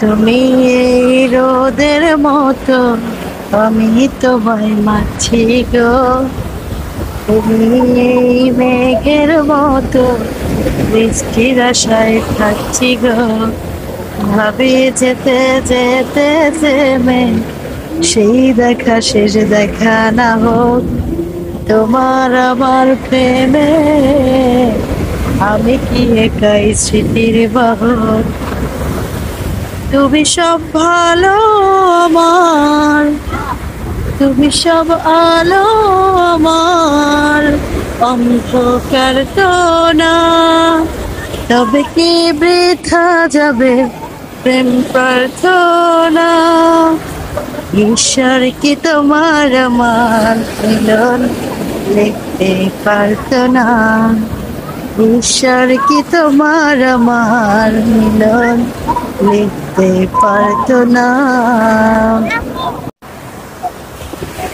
তুমি এই রোদের মতো, আমি তোমায় মাছি গো। তুমি এই মেঘের মতো, বৃষ্টির আশায় থাকছি গো। ভাবি যেতে যেতে থেমে, সেই দেখা শেষ দেখা না হোক তোমার আমার প্রেমে। আমি কি একাই স্মৃতির বাহক? তুমি সব ভালো আমার, তুমি সব আলো আমার, অন্ধকার তো না। তবে কি বৃথা যাবে প্রেম প্রার্থনা? ঈশ্বর কি তোমার আমার মিলন লিখতে পারতো না? ঈশ্বর কি তোমার আমার মিলন লিখতে পারতো না?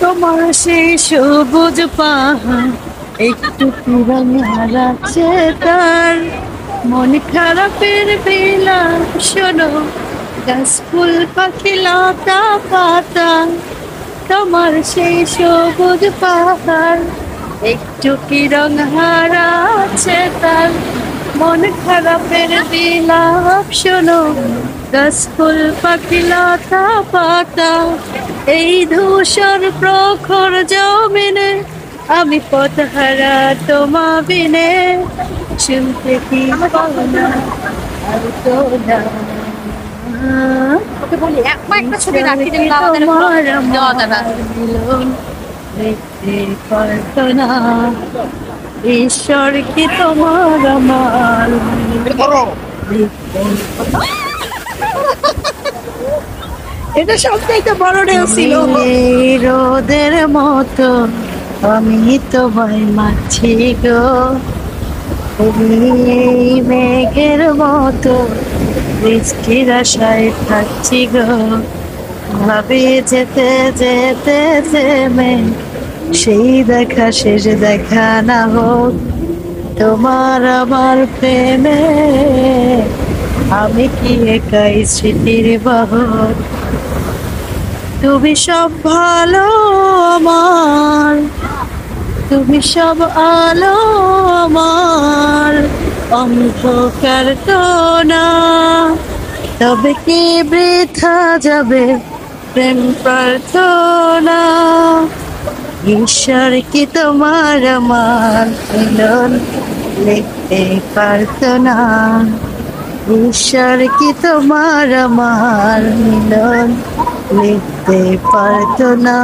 তোমার সেই সবুজ পাহাড় একটু পুরানো হারাচ্ছে তার। মন খারাপের বেলা শোনো, গাছ ফুল পাখি লতা পাতা। তোমার সেই সবুজ পাহাড় একটু কি রং হারাচ্ছে তার। মন খারাপের বিলাপ শোনো, গাছ ফুল পাখি লতা পাতা। এই ধূসর প্রখর জমিনে আমি পথহারা তোমা বিনে। শুনতে কি পাও না আর তো না। ওকে বলি একটা ছবি রাখি দিলে আমাদের দেওয়া যাবে। মিলন দেখতে পারতো না? ঈশ্বর কি তোমার আমার মিলন দেখতে এটা সবচাইতে বড় ঢেউ ছিল। এই রোদের মতো, আমি তোমায় মাছি গো। তুমি এই মেঘের মতো, বৃষ্টির আশায় থাকছি গো। ভাবি যেতে যেতে থেমে, সেই দেখা শেষ দেখা না হোক তোমার আমার প্রেমে। আমি কি একাই স্মৃতির বাহক? তুমি সব ভালো আমার, তুমি সব আলো আমার, অন্ধকার তো না। তবে কি বৃথা যাবে প্রেম প্রার্থনা? ঈশ্বর কি তোমার আমার মিলন লিখতে পারতো না? ঈশ্বর কি তোমার আমার মিলন লিখতে পারতো না?